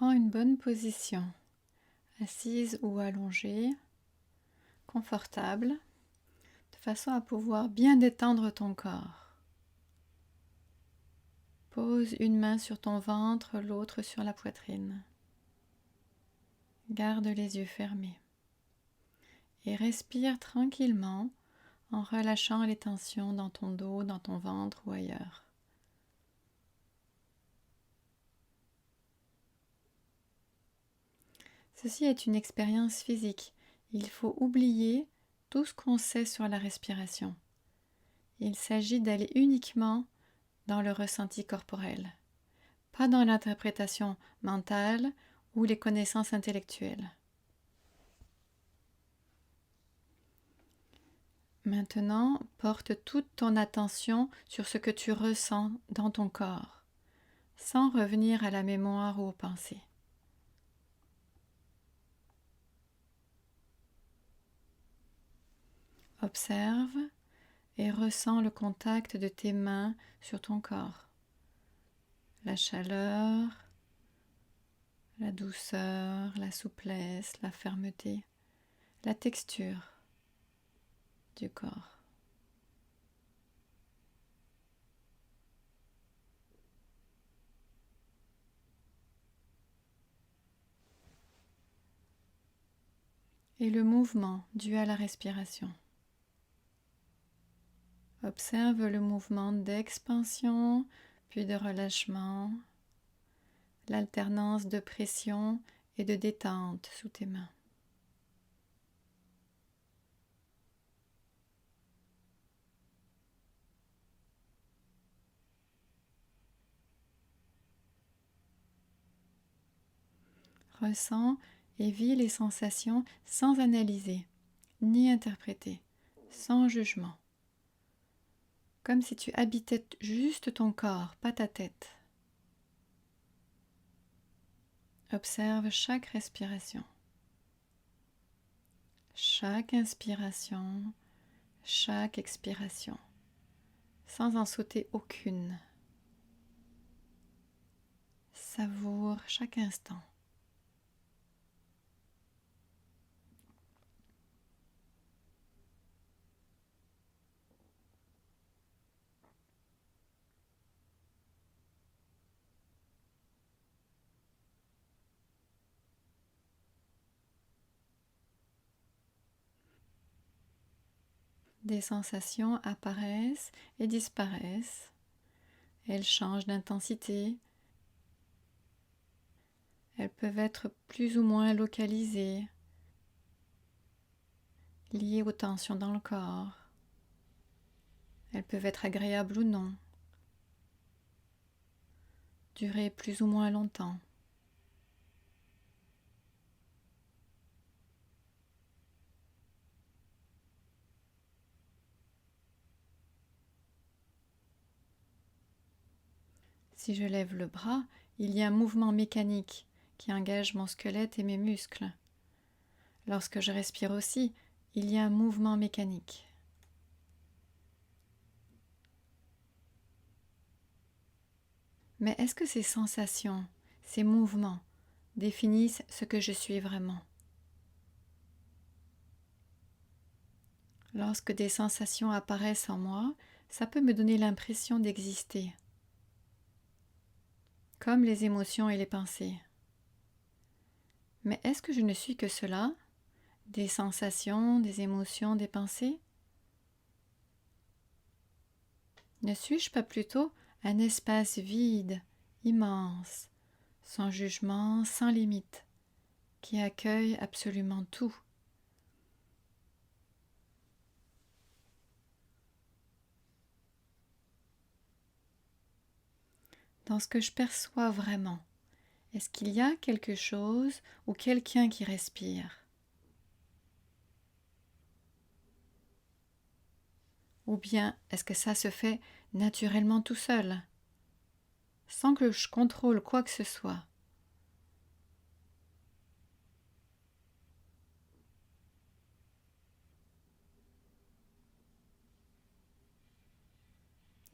Prends une bonne position, assise ou allongée, confortable, de façon à pouvoir bien détendre ton corps. Pose une main sur ton ventre, l'autre sur la poitrine. Garde les yeux fermés et respire tranquillement en relâchant les tensions dans ton dos, dans ton ventre ou ailleurs. Ceci est une expérience physique. Il faut oublier tout ce qu'on sait sur la respiration. Il s'agit d'aller uniquement dans le ressenti corporel, pas dans l'interprétation mentale ou les connaissances intellectuelles. Maintenant, porte toute ton attention sur ce que tu ressens dans ton corps, sans revenir à la mémoire ou aux pensées. Observe et ressens le contact de tes mains sur ton corps, la chaleur, la douceur, la souplesse, la fermeté, la texture du corps. Et le mouvement dû à la respiration. Observe le mouvement d'expansion puis de relâchement, l'alternance de pression et de détente sous tes mains. Ressens et vis les sensations sans analyser, ni interpréter, sans jugement. Comme si tu habitais juste ton corps, pas ta tête. Observe chaque respiration, chaque inspiration, chaque expiration, sans en sauter aucune. Savoure chaque instant. Des sensations apparaissent et disparaissent. Elles changent d'intensité. Elles peuvent être plus ou moins localisées, liées aux tensions dans le corps. Elles peuvent être agréables ou non, durer plus ou moins longtemps. Si je lève le bras, il y a un mouvement mécanique qui engage mon squelette et mes muscles. Lorsque je respire aussi, il y a un mouvement mécanique. Mais est-ce que ces sensations, ces mouvements, définissent ce que je suis vraiment? Lorsque des sensations apparaissent en moi, ça peut me donner l'impression d'exister, comme les émotions et les pensées. Mais est-ce que je ne suis que cela? Des sensations, des émotions, des pensées? Ne suis-je pas plutôt un espace vide, immense, sans jugement, sans limite, qui accueille absolument tout? Dans ce que je perçois vraiment, est-ce qu'il y a quelque chose ou quelqu'un qui respire? Ou bien est-ce que ça se fait naturellement tout seul, sans que je contrôle quoi que ce soit?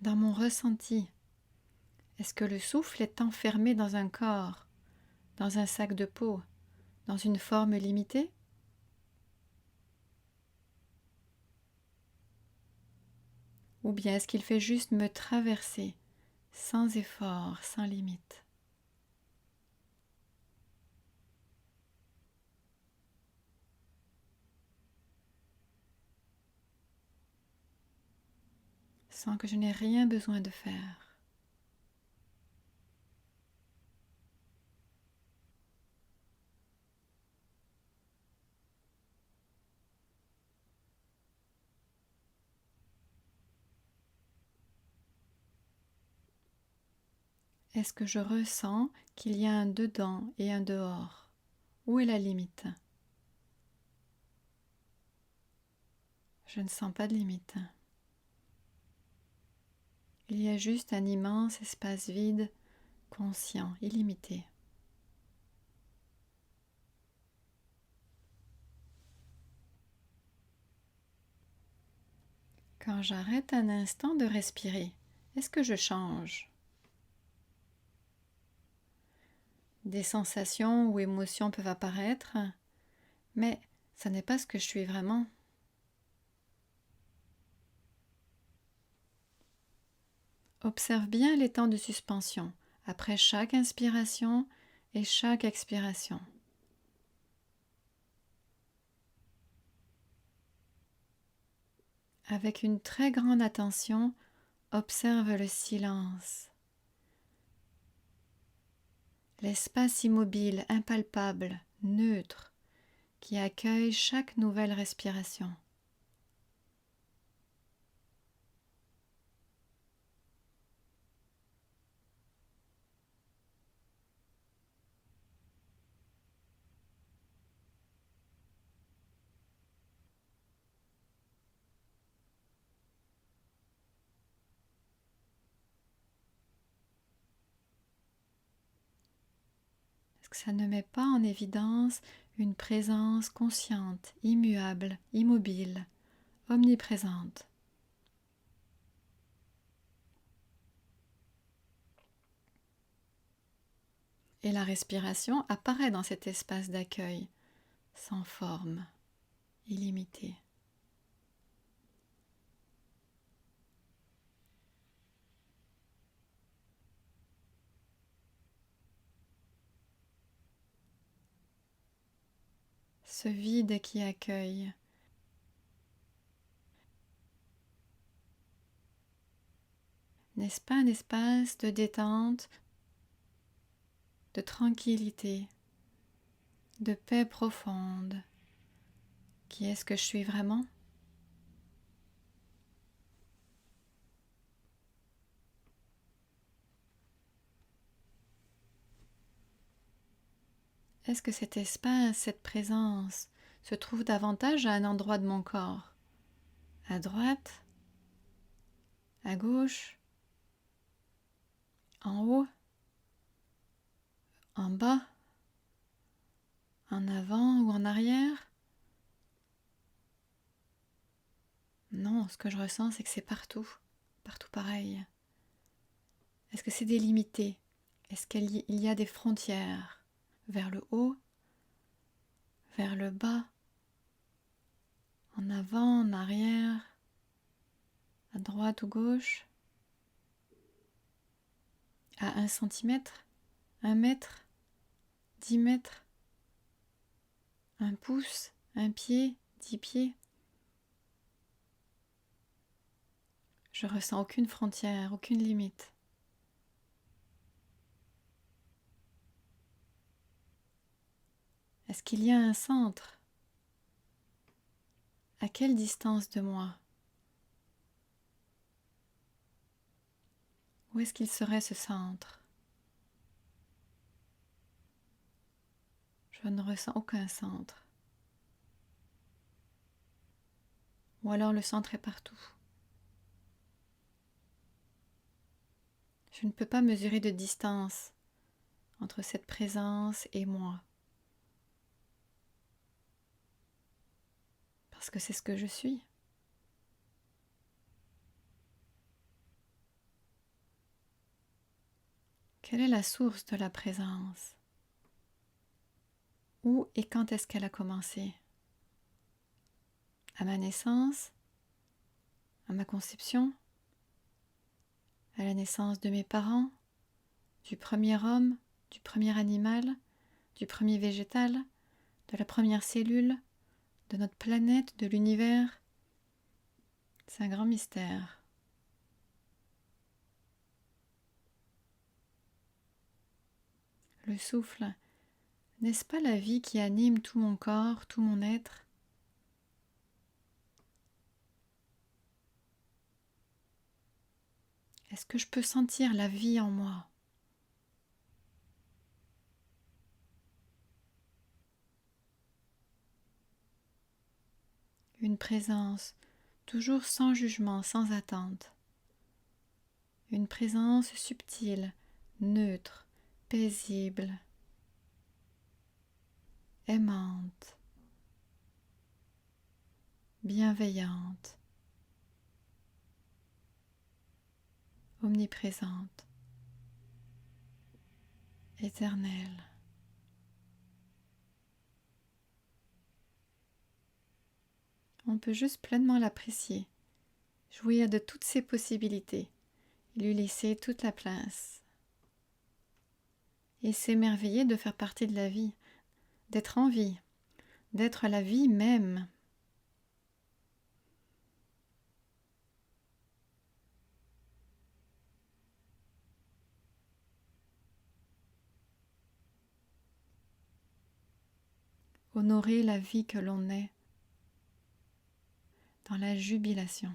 Dans mon ressenti, est-ce que le souffle est enfermé dans un corps, dans un sac de peau, dans une forme limitée? Ou bien est-ce qu'il fait juste me traverser, sans effort, sans limite? Sans que je n'ai rien besoin de faire. Est-ce que je ressens qu'il y a un dedans et un dehors? Où est la limite? Je ne sens pas de limite. Il y a juste un immense espace vide, conscient, illimité. Quand j'arrête un instant de respirer, est-ce que je change? Des sensations ou émotions peuvent apparaître, mais ce n'est pas ce que je suis vraiment. Observe bien les temps de suspension, après chaque inspiration et chaque expiration. Avec une très grande attention, observe le silence, l'espace immobile, impalpable, neutre, qui accueille chaque nouvelle respiration. Est-ce que ça ne met pas en évidence une présence consciente, immuable, immobile, omniprésente? Et la respiration apparaît dans cet espace d'accueil, sans forme, illimité. Ce vide qui accueille. N'est-ce pas un espace de détente, de tranquillité, de paix profonde? Qui est-ce que je suis vraiment? Est-ce que cet espace, cette présence, se trouve davantage à un endroit de mon corps? À droite? À gauche? En haut? En bas? En avant ou en arrière? Non, ce que je ressens, c'est que c'est partout, partout pareil. Est-ce que c'est délimité? Est-ce qu'il y a des frontières vers le haut, vers le bas, en avant, en arrière, à droite ou gauche? À 1 centimètre, 1 mètre, 10 mètres, 1 pouce, 1 pied, 10 pieds? Je ressens aucune frontière, aucune limite. Est-ce qu'il y a un centre? À quelle distance de moi? Où est-ce qu'il serait ce centre? Je ne ressens aucun centre. Ou alors le centre est partout. Je ne peux pas mesurer de distance entre cette présence et moi. Parce que c'est ce que je suis. Quelle est la source de la présence? Où et quand est-ce qu'elle a commencé? À ma naissance? À ma conception? À la naissance de mes parents? Du premier homme? Du premier animal? Du premier végétal? De la première cellule? De notre planète? De l'univers? C'est un grand mystère. Le souffle, n'est-ce pas la vie qui anime tout mon corps, tout mon être? Est-ce que je peux sentir la vie en moi? Une présence, toujours sans jugement, sans attente. Une présence subtile, neutre, paisible, aimante, bienveillante, omniprésente, éternelle. On peut juste pleinement l'apprécier, jouir de toutes ses possibilités, et lui laisser toute la place. Et s'émerveiller de faire partie de la vie, d'être en vie, d'être la vie même. Honorer la vie que l'on est dans la jubilation.